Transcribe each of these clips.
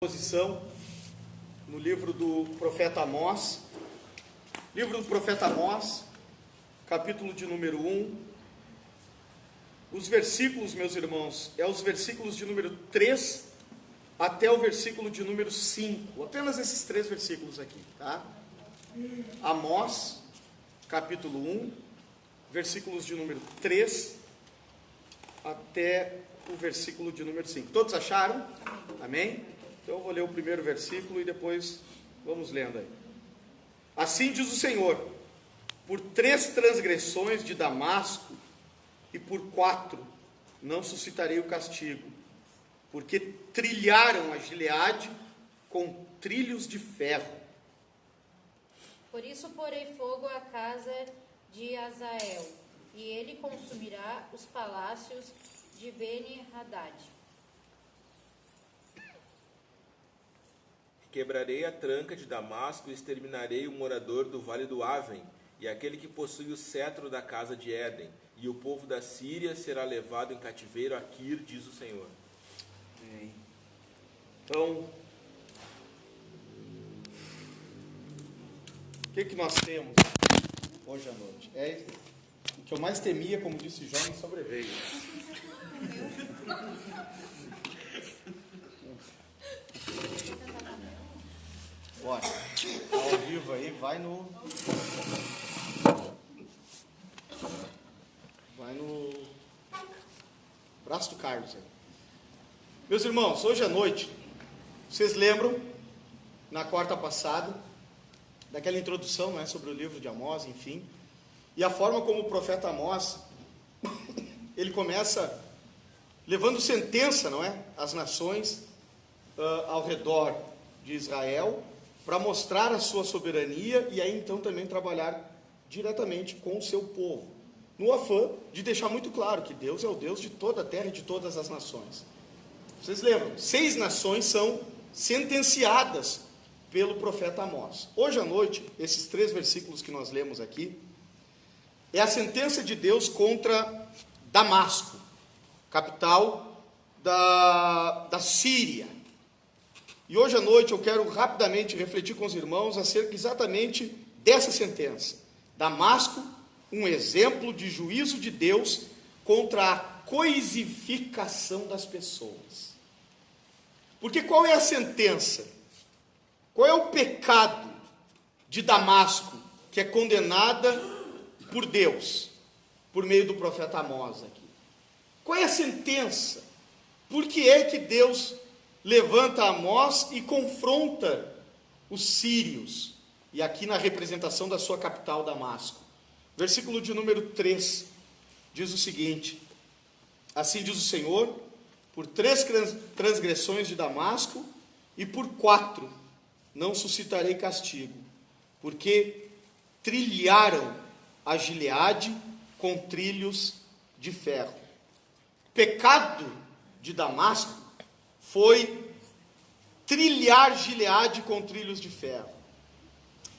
Posição no livro do profeta Amós, capítulo de número 1, os versículos, meus irmãos, os versículos de número 3 até o versículo de número 5, apenas esses 3 versículos aqui, tá? Amós, capítulo 1, versículos de número 3 até o versículo de número 5. Todos acharam? Amém? Então eu vou ler o primeiro versículo e depois vamos lendo aí. Assim diz o Senhor: por 3 transgressões de Damasco e por 4 não suscitarei o castigo, porque trilharam a Gileade com trilhos de ferro. Por isso porei fogo à casa de Azael, e ele consumirá os palácios de Beni-Hadad. Quebrarei a tranca de Damasco e exterminarei o morador do vale do Aven, e aquele que possui o cetro da casa de Éden, e o povo da Síria será levado em cativeiro a Quir, diz o Senhor. Amém. Então, o que nós temos hoje à noite? O que eu mais temia, como disse João, me sobreveio. Bora, ao vivo aí, vai no braço do Carlos aí. Meus irmãos, hoje à noite, vocês lembram, na quarta passada, daquela introdução, né, sobre o livro de Amós, enfim, e a forma como o profeta Amós, ele começa levando sentença, não é, às nações ao redor de Israel, para mostrar a sua soberania e aí então também trabalhar diretamente com o seu povo, no afã de deixar muito claro que Deus é o Deus de toda a terra e de todas as nações. Vocês lembram? 6 nações são sentenciadas pelo profeta Amós. Hoje à noite, esses 3 versículos que nós lemos aqui, é a sentença de Deus contra Damasco, capital da Síria. E hoje à noite eu quero rapidamente refletir com os irmãos acerca exatamente dessa sentença. Damasco, um exemplo de juízo de Deus contra a coisificação das pessoas. Porque qual é a sentença? Qual é o pecado de Damasco que é condenada por Deus, por meio do profeta Amós aqui? Qual é a sentença? Por que é que Deus levanta Amós e confronta os sírios, e aqui na representação da sua capital, Damasco? Versículo de número 3 diz o seguinte: assim diz o Senhor, por 3 transgressões de Damasco e por 4 não suscitarei castigo, porque trilharam a Gileade com trilhos de ferro. Pecado de Damasco foi trilhar Gileade com trilhos de ferro.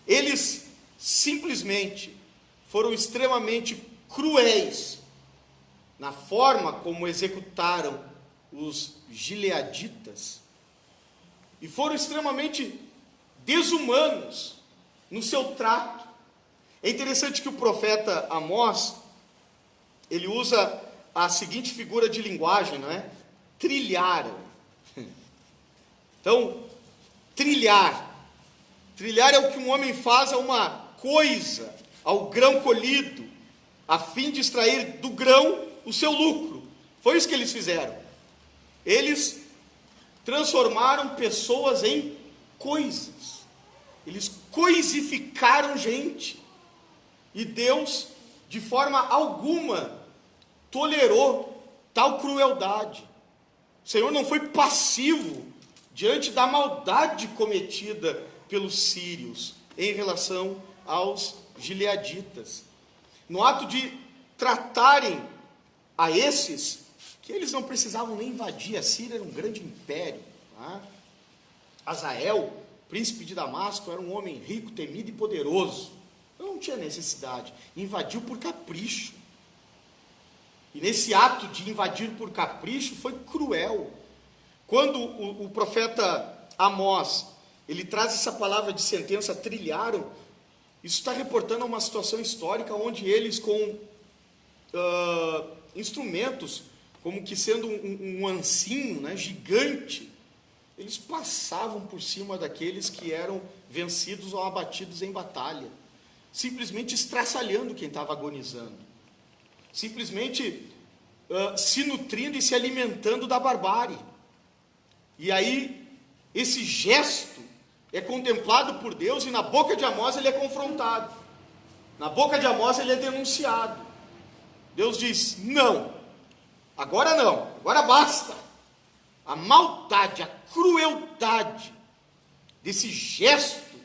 Eles simplesmente foram extremamente cruéis na forma como executaram os gileaditas e foram extremamente desumanos no seu trato. É interessante que o profeta Amós, ele usa a seguinte figura de linguagem, não é? Trilharam. Então, trilhar é o que um homem faz a uma coisa, ao grão colhido, a fim de extrair do grão o seu lucro. Foi isso que eles fizeram. Eles transformaram pessoas em coisas. Eles coisificaram gente. E Deus, de forma alguma, tolerou tal crueldade. O Senhor não foi passivo diante da maldade cometida pelos sírios em relação aos gileaditas. No ato de tratarem a esses, que eles não precisavam nem invadir, a Síria era um grande império. Tá? Azael, príncipe de Damasco, era um homem rico, temido e poderoso. Então não tinha necessidade, invadiu por capricho. E nesse ato de invadir por capricho foi cruel. Quando o profeta Amós, ele traz essa palavra de sentença, trilharam, isso está reportando uma situação histórica onde eles com instrumentos, como que sendo um ancinho, né, gigante, eles passavam por cima daqueles que eram vencidos ou abatidos em batalha, simplesmente estraçalhando quem estava agonizando, simplesmente se nutrindo e se alimentando da barbárie. E aí, esse gesto é contemplado por Deus e na boca de Amós ele é confrontado. Na boca de Amós ele é denunciado. Deus diz, não, agora basta. A maldade, a crueldade desse gesto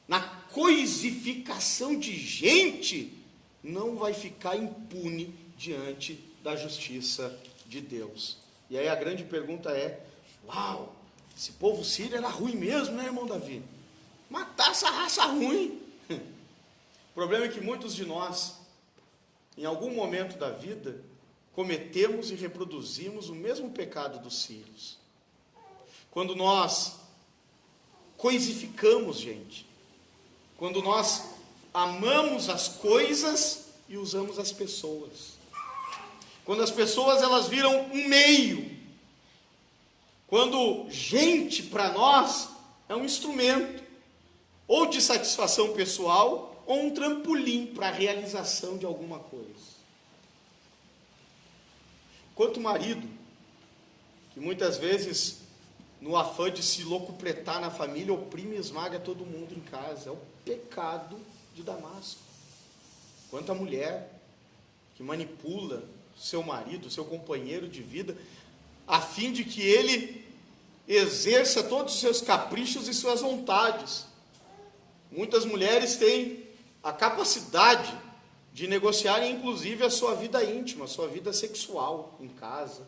na coisificação de gente não vai ficar impune diante da justiça de Deus. E aí a grande pergunta é, uau, esse povo sírio era ruim mesmo, né, irmão Davi? Matar essa raça ruim. O problema é que muitos de nós, em algum momento da vida, cometemos e reproduzimos o mesmo pecado dos sírios. Quando nós coisificamos gente, quando nós amamos as coisas e usamos as pessoas, quando as pessoas elas viram um meio, quando gente para nós é um instrumento, ou de satisfação pessoal, ou um trampolim para a realização de alguma coisa. Quanto marido, que muitas vezes, no afã de se locupletar na família, oprime e esmaga todo mundo em casa. É o pecado de Damasco. Quanto a mulher, que manipula seu marido, seu companheiro de vida, a fim de que ele exerça todos os seus caprichos e suas vontades. Muitas mulheres têm a capacidade de negociar, inclusive, a sua vida íntima, a sua vida sexual em casa,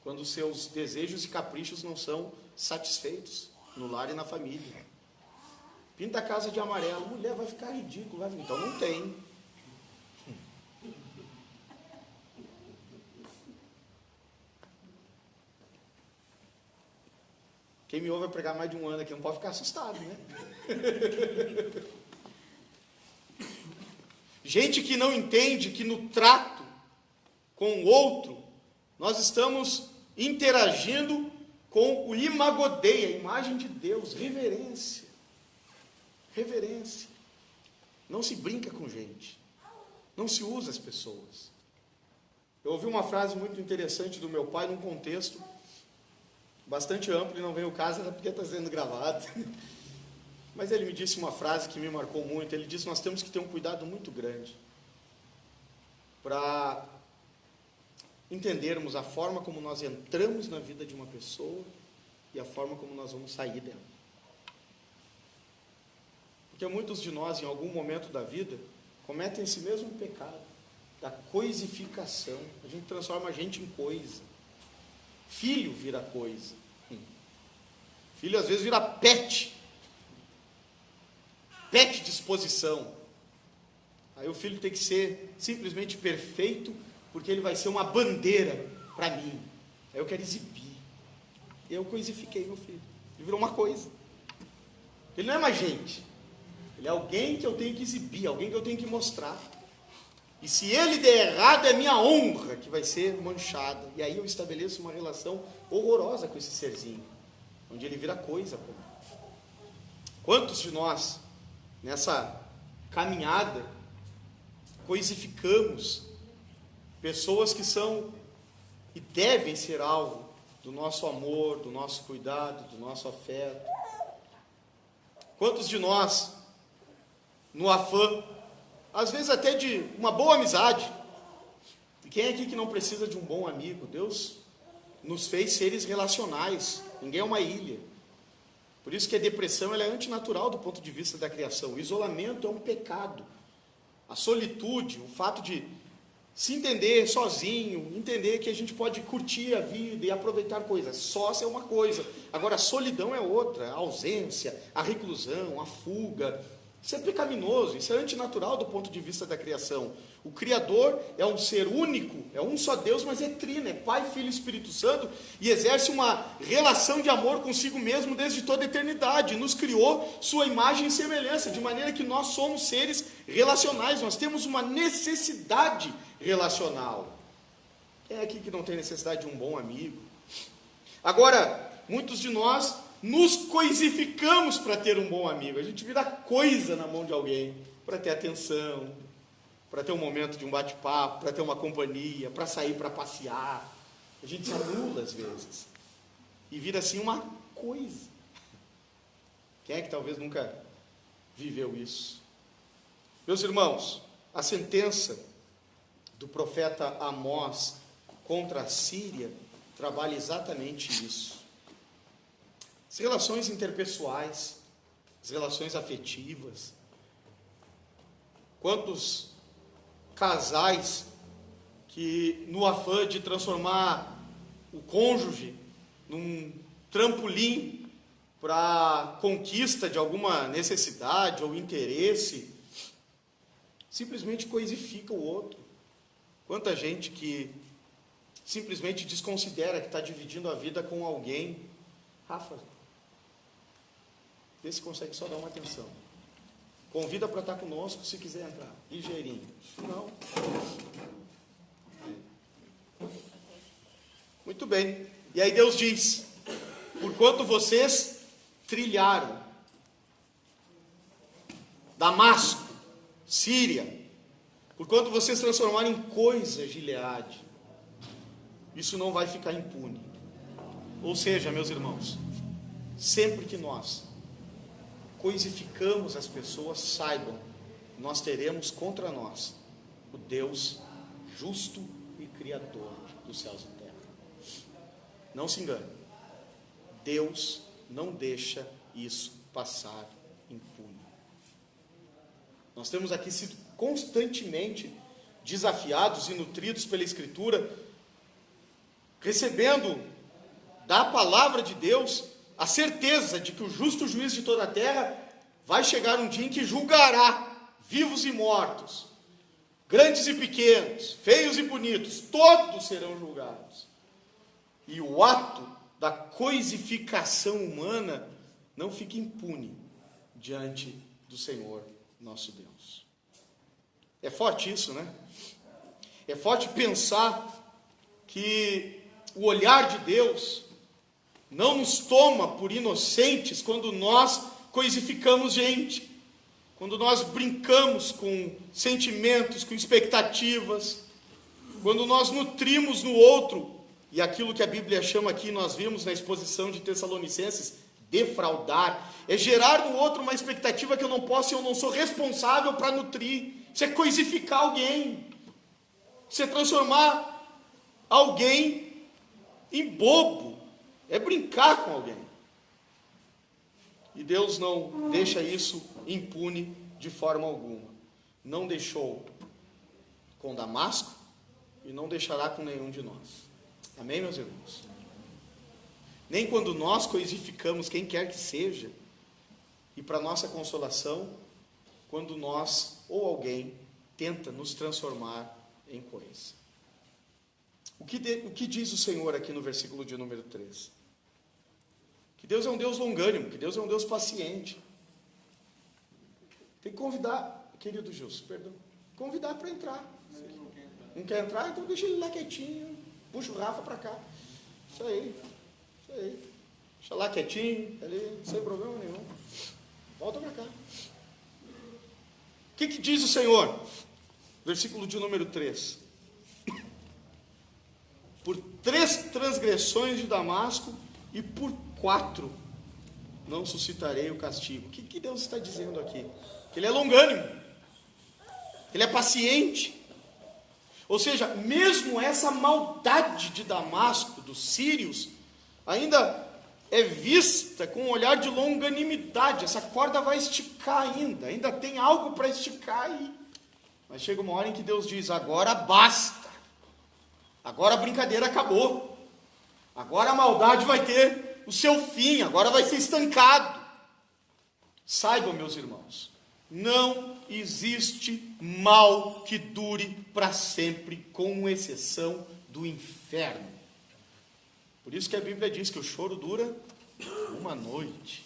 quando os seus desejos e caprichos não são satisfeitos no lar e na família. Pinta a casa de amarelo, mulher, vai ficar ridículo, então não tem. Quem me ouve vai pregar mais de um ano aqui, não pode ficar assustado, né? Gente que não entende que no trato com o outro, nós estamos interagindo com o imagodei, a imagem de Deus, reverência. Reverência. Não se brinca com gente. Não se usa as pessoas. Eu ouvi uma frase muito interessante do meu pai num contexto bastante amplo, e não vem o caso, até porque está sendo gravado. Mas ele me disse uma frase que me marcou muito. Ele disse, nós temos que ter um cuidado muito grande para entendermos a forma como nós entramos na vida de uma pessoa e a forma como nós vamos sair dela. Porque muitos de nós, em algum momento da vida, cometem esse mesmo pecado, da coisificação. A gente transforma a gente em coisa. Filho vira coisa. Filho às vezes vira pet de exposição. Aí o filho tem que ser simplesmente perfeito, porque ele vai ser uma bandeira para mim. Aí eu quero exibir. Eu coisifiquei meu filho. Ele virou uma coisa. Ele não é mais gente. Ele é alguém que eu tenho que exibir, alguém que eu tenho que mostrar. E se ele der errado, é minha honra que vai ser manchada. E aí eu estabeleço uma relação horrorosa com esse serzinho, onde ele vira coisa. Quantos de nós, nessa caminhada, coisificamos pessoas que são e devem ser alvo do nosso amor, do nosso cuidado, do nosso afeto? Quantos de nós, no afã, às vezes até de uma boa amizade, e quem é aqui que não precisa de um bom amigo? Deus nos fez seres relacionais, ninguém é uma ilha. Por isso que a depressão ela é antinatural do ponto de vista da criação. O isolamento é um pecado. A solitude, o fato de se entender sozinho, entender que a gente pode curtir a vida e aproveitar coisas. Sócio é uma coisa, agora a solidão é outra, a ausência, a reclusão, a fuga, Isso é pecaminoso, isso é antinatural do ponto de vista da criação. O Criador é um ser único, é um só Deus, mas é trino, é Pai, Filho e Espírito Santo, e exerce uma relação de amor consigo mesmo desde toda a eternidade. Nos criou sua imagem e semelhança, de maneira que nós somos seres relacionais, nós temos uma necessidade relacional. Quem é aqui que não tem necessidade de um bom amigo? Agora, muitos de nós nos coisificamos para ter um bom amigo. A gente vira coisa na mão de alguém para ter atenção, para ter um momento de um bate-papo, para ter uma companhia, para sair para passear. A gente se anula às vezes e vira assim uma coisa. Quem é que talvez nunca viveu isso? Meus irmãos, a sentença do profeta Amós contra a Síria trabalha exatamente isso. As relações interpessoais, as relações afetivas. Quantos casais que, no afã de transformar o cônjuge num trampolim para a conquista de alguma necessidade ou interesse, simplesmente coisifica o outro. Quanta gente que simplesmente desconsidera que está dividindo a vida com alguém. Rafa, vê se consegue só dar uma atenção. Convida para estar conosco se quiser entrar. Ligeirinho. Não. Muito bem. E aí Deus diz: porquanto vocês trilharam Damasco, Síria, porquanto vocês transformaram em coisa Gileade, isso não vai ficar impune. Ou seja, meus irmãos, sempre que nós coisificamos as pessoas, saibam, nós teremos contra nós o Deus justo e criador dos céus e terra. Não se engane, Deus não deixa isso passar impune. Nós temos aqui sido constantemente desafiados e nutridos pela Escritura, recebendo da palavra de Deus a certeza de que o justo juiz de toda a terra vai chegar um dia em que julgará vivos e mortos, grandes e pequenos, feios e bonitos, todos serão julgados. E o ato da coisificação humana não fica impune diante do Senhor nosso Deus. É forte isso, né? É forte pensar que o olhar de Deus não nos toma por inocentes quando nós coisificamos gente, quando nós brincamos com sentimentos, com expectativas, quando nós nutrimos no outro, e aquilo que a Bíblia chama aqui, nós vimos na exposição de Tessalonicenses, defraudar, é gerar no outro uma expectativa que eu não posso e eu não sou responsável para nutrir. Isso é coisificar alguém, isso é transformar alguém em bobo, é brincar com alguém. E Deus não deixa isso impune de forma alguma. Não deixou com Damasco e não deixará com nenhum de nós. Amém, meus irmãos? Nem quando nós coisificamos quem quer que seja, e para nossa consolação, quando nós ou alguém tenta nos transformar em coisa. O que diz o Senhor aqui no versículo de número 3? Que Deus é um Deus longânimo, que Deus é um Deus paciente. Tem que convidar, querido Gilson, perdão, convidar para entrar. Não quer entrar, então deixa ele lá quietinho, puxa o Rafa para cá. Isso aí. Deixa lá quietinho, ali, sem problema nenhum. Volta para cá. O que diz o Senhor? Versículo de número 3. Por 3 transgressões de Damasco e por 4 não suscitarei o castigo. O que Deus está dizendo aqui? Que Ele é longânimo, que Ele é paciente. Ou seja, mesmo essa maldade de Damasco, dos sírios, ainda é vista com um olhar de longanimidade. Essa corda vai esticar ainda tem algo para esticar aí. Mas chega uma hora em que Deus diz: agora basta, agora a brincadeira acabou, agora a maldade vai ter o seu fim, agora vai ser estancado. Saibam, meus irmãos, Não existe mal que dure para sempre, com exceção do inferno. Por isso que a Bíblia diz que o choro dura uma noite.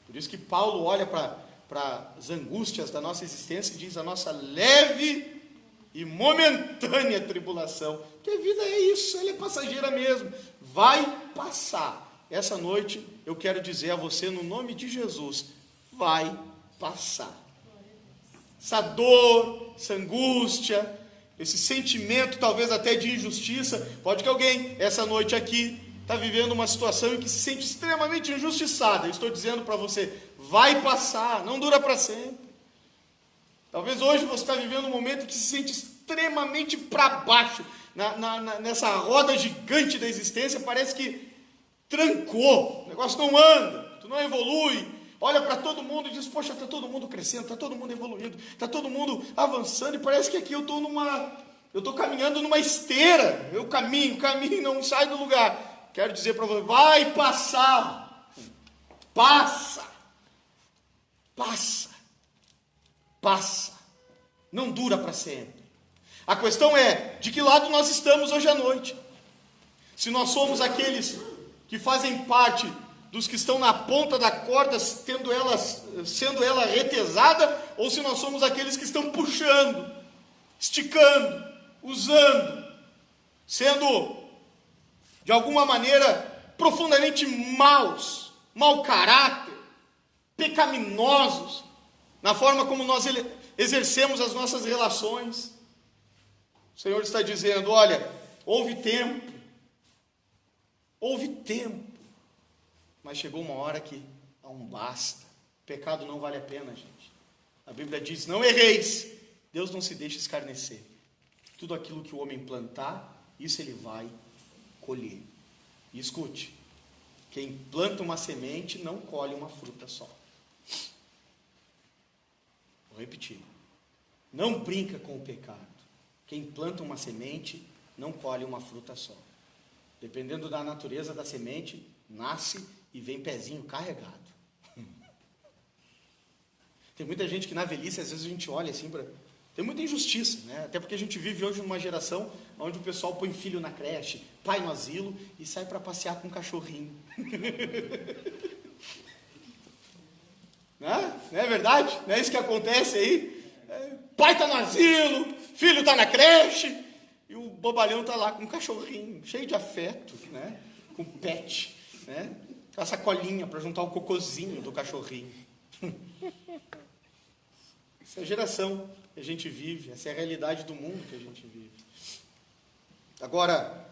Por isso que Paulo olha para as angústias da nossa existência e diz: a nossa leve e momentânea tribulação. Porque a vida é isso, ela é passageira mesmo. Vai passar. Essa noite eu quero dizer a você, no nome de Jesus, vai passar. Essa dor, essa angústia, esse sentimento talvez até de injustiça. Pode que alguém, essa noite aqui, está vivendo uma situação em que se sente extremamente injustiçada. Eu estou dizendo para você, vai passar, não dura para sempre. Talvez hoje você está vivendo um momento que se sente extremamente para baixo, nessa roda gigante da existência, parece que trancou, o negócio não anda, tu não evolui, olha para todo mundo e diz: poxa, está todo mundo crescendo, está todo mundo evoluindo, está todo mundo avançando, e parece que aqui eu estou caminhando numa esteira, eu caminho, não saio do lugar. Quero dizer para você, vai passar, passa, não dura para sempre. A questão é, de que lado nós estamos hoje à noite? Se nós somos aqueles que fazem parte dos que estão na ponta da corda, sendo ela retesada, ou se nós somos aqueles que estão puxando, esticando, usando, sendo, de alguma maneira, profundamente mau caráter, pecaminosos, na forma como nós exercemos as nossas relações. O Senhor está dizendo: olha, houve tempo, mas chegou uma hora que há um basta. Pecado não vale a pena, gente. A Bíblia diz: não erreis. Deus não se deixa escarnecer. Tudo aquilo que o homem plantar, isso ele vai colher. E escute, quem planta uma semente não colhe uma fruta só. Vou repetir. Não brinca com o pecado. Quem planta uma semente não colhe uma fruta só. Dependendo da natureza da semente, nasce e vem pezinho carregado. Tem muita gente que na velhice, às vezes a gente olha assim para... Tem muita injustiça, né? Até porque a gente vive hoje numa geração onde o pessoal põe filho na creche, pai no asilo e sai para passear com um cachorrinho. Não é verdade? Não é isso que acontece aí? Pai está no asilo, filho está na creche, e o bobalhão está lá com um cachorrinho, cheio de afeto, né? Com pet, né? Com a sacolinha para juntar o cocôzinho do cachorrinho. Essa é a geração que a gente vive, essa é a realidade do mundo que a gente vive. Agora,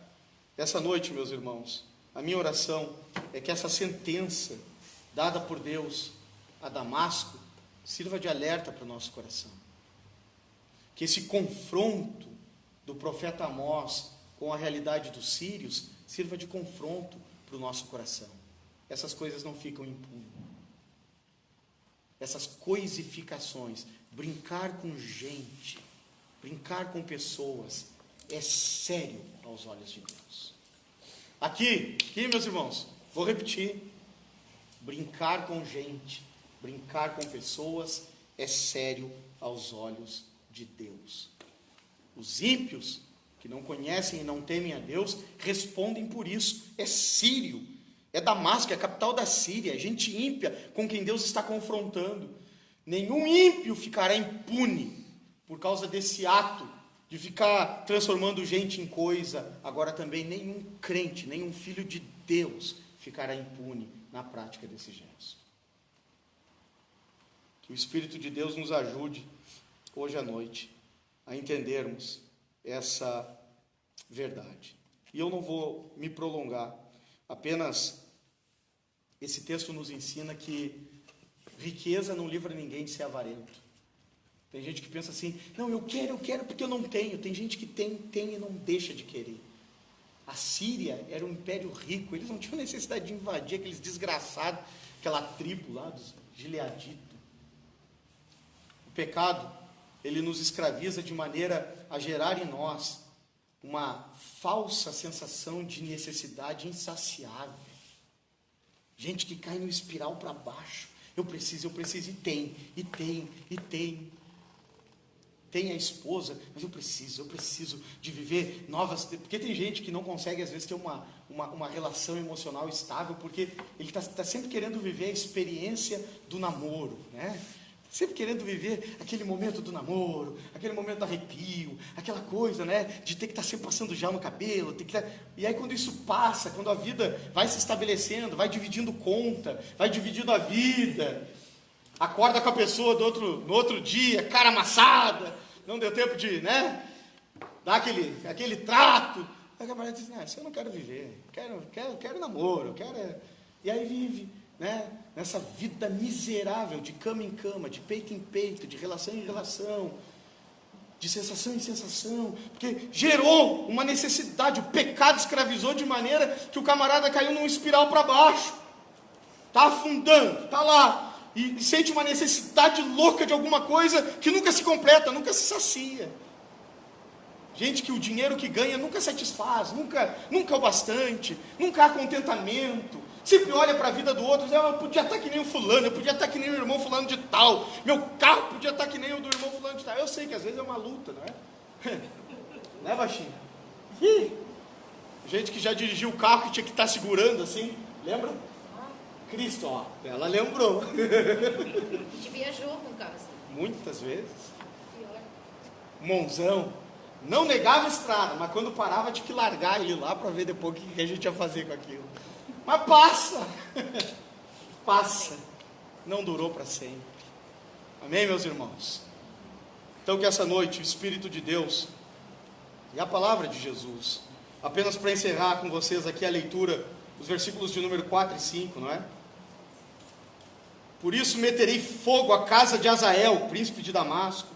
essa noite, meus irmãos, a minha oração é que essa sentença dada por Deus a Damasco sirva de alerta para o nosso coração. Que esse confronto do profeta Amós com a realidade dos sírios sirva de confronto para o nosso coração. Essas coisas não ficam impunes. Essas coisificações, brincar com gente, brincar com pessoas, é sério aos olhos de Deus. Aqui, meus irmãos, vou repetir: brincar com gente, brincar com pessoas é sério aos olhos de Deus. Os ímpios, que não conhecem e não temem a Deus, respondem por isso. É sírio, é Damasco, é a capital da Síria, é gente ímpia com quem Deus está confrontando. Nenhum ímpio ficará impune por causa desse ato de ficar transformando gente em coisa. Agora também nenhum crente, nenhum filho de Deus ficará impune na prática desse gesto. Que o Espírito de Deus nos ajude hoje à noite a entendermos essa verdade. E eu não vou me prolongar, apenas esse texto nos ensina que riqueza não livra ninguém de ser avarento. Tem gente que pensa assim: não, eu quero porque eu não tenho. Tem gente que tem e não deixa de querer. A Síria era um império rico, eles não tinham necessidade de invadir aqueles desgraçados, aquela tribo lá dos gileaditas. O pecado, ele nos escraviza de maneira a gerar em nós uma falsa sensação de necessidade insaciável. Gente que cai no espiral para baixo, eu preciso, e tem. Tem a esposa, mas eu preciso de viver novas... Porque tem gente que não consegue, às vezes, ter uma relação emocional estável, porque ele está sempre querendo viver a experiência do namoro, né? Sempre querendo viver aquele momento do namoro, aquele momento do arrepio, aquela coisa, né? De ter que estar sempre passando gel no cabelo, E aí quando isso passa, quando a vida vai se estabelecendo, vai dividindo conta, vai dividindo a vida, acorda com a pessoa no outro dia, cara amassada, não deu tempo de, né? Dar aquele trato. Aí a camarada diz, isso eu não quero viver, quero namoro, E aí vive, né? Nessa vida miserável, de cama em cama, de peito em peito, de relação em relação, de sensação em sensação, porque gerou uma necessidade, o pecado escravizou de maneira que o camarada caiu num espiral para baixo, está afundando, está lá, e sente uma necessidade louca de alguma coisa que nunca se completa, nunca se sacia. Gente que o dinheiro que ganha nunca satisfaz, nunca é o bastante, nunca há contentamento, sempre olha para a vida do outro e diz, eu podia estar que nem o fulano, eu podia estar que nem o irmão fulano de tal, meu carro podia estar que nem o do irmão fulano de tal. Eu sei que às vezes é uma luta, não é? Né, baixinho? Gente que já dirigiu o carro que tinha que estar segurando assim, lembra? Cristo, ó, ela lembrou. A gente viajou com casa. Muitas vezes. Pior. Monzão, não negava a estrada, mas quando parava tinha que largar ele lá para ver depois o que a gente ia fazer com aquilo. Mas passa, não durou para sempre. Amém, meus irmãos? Então que essa noite o Espírito de Deus e a palavra de Jesus, apenas para encerrar com vocês aqui a leitura, os versículos de número 4 e 5, não é? Por isso meterei fogo à casa de Azael, príncipe de Damasco,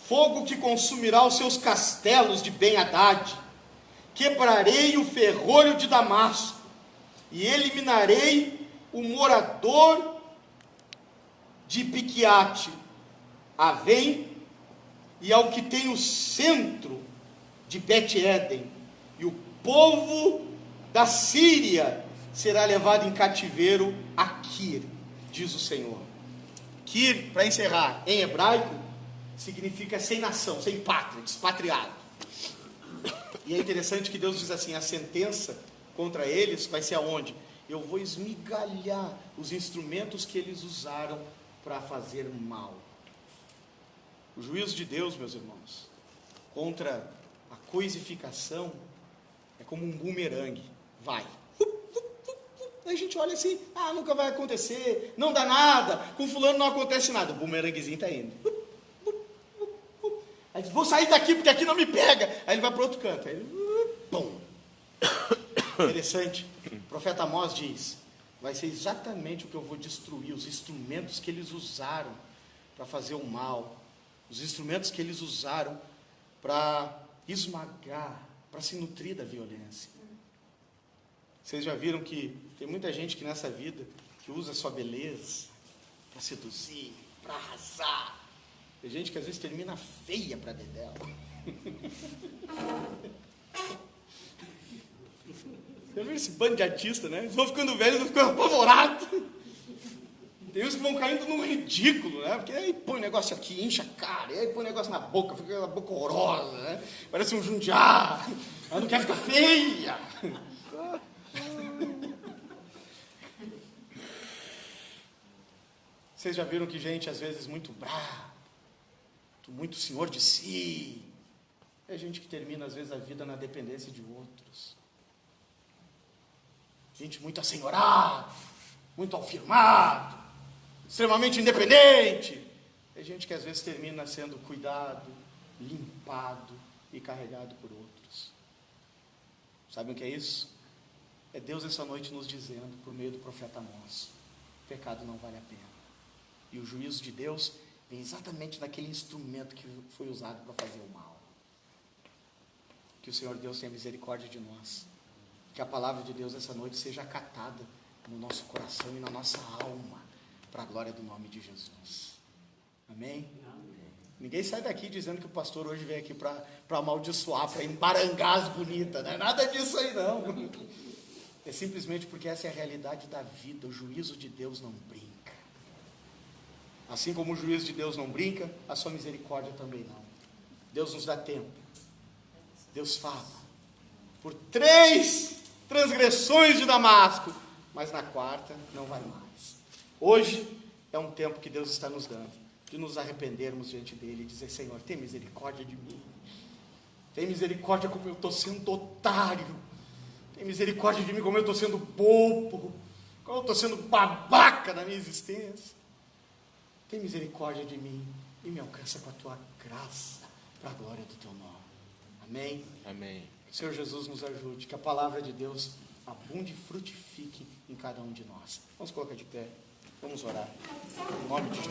fogo que consumirá os seus castelos de Ben-Hadad, quebrarei o ferrolho de Damasco, e eliminarei o morador de Piquiate, Avém, e ao que tem o centro de Bet-Eden, e o povo da Síria será levado em cativeiro a Kir, diz o Senhor. Kir, para encerrar, em hebraico, significa sem nação, sem pátria, despatriado. E é interessante que Deus diz assim, a sentença contra eles vai ser aonde? Eu vou esmigalhar os instrumentos que eles usaram para fazer mal. O juízo de Deus, meus irmãos, contra a coisificação, é como um bumerangue, vai. Aí a gente olha assim, nunca vai acontecer, não dá nada, com fulano não acontece nada, o bumeranguezinho está indo. Aí vou sair daqui porque aqui não me pega. Aí ele vai para outro canto, aí ele, pum. Interessante, o profeta Amós diz, vai ser exatamente o que eu vou destruir, os instrumentos que eles usaram para fazer o mal, os instrumentos que eles usaram para esmagar, para se nutrir da violência. Vocês já viram que tem muita gente que nessa vida, que usa a sua beleza para seduzir, para arrasar. Tem gente que às vezes termina feia para dedéu. Você viu esse bando de artista, né? Eles vão ficando velhos, vão ficando apavorados. Tem uns que vão caindo num ridículo, né? Porque aí põe o negócio aqui, enche a cara, e aí põe o negócio na boca, fica aquela boca horrorosa, né? Parece um jundiá. Ela não quer ficar feia. Vocês já viram que gente, às vezes, muito brava, muito senhor de si, é gente que termina, às vezes, a vida na dependência de outros. Gente muito assenhorada, muito afirmado, extremamente independente. É gente que, às vezes, termina sendo cuidado, limpado e carregado por outros. Sabem o que é isso? É Deus essa noite nos dizendo, por meio do profeta Amós, o pecado não vale a pena. E o juízo de Deus vem exatamente naquele instrumento que foi usado para fazer o mal. Que o Senhor Deus tenha misericórdia de nós. Que a palavra de Deus essa noite seja acatada no nosso coração e na nossa alma, para a glória do nome de Jesus. Amém? Amém. Ninguém sai daqui dizendo que o pastor hoje veio aqui para amaldiçoar, para embarangar as bonitas, não é nada disso aí não. É simplesmente porque essa é a realidade da vida, o juízo de Deus não brinca. Assim como o juízo de Deus não brinca, a sua misericórdia também não. Deus nos dá tempo. Deus fala. Por 3 transgressões de Damasco, mas na quarta não vai mais. Hoje é um tempo que Deus está nos dando, de nos arrependermos diante dele e dizer: Senhor, tem misericórdia de mim. Tem misericórdia como eu estou sendo otário. Tem misericórdia de mim como eu estou sendo bobo. Como eu estou sendo babaca na minha existência. Tem misericórdia de mim e me alcança com a tua graça, para a glória do teu nome. Amém? Amém. Que o Senhor Jesus nos ajude, que a palavra de Deus abunde e frutifique em cada um de nós. Vamos colocar de pé, vamos orar. Em nome de Jesus.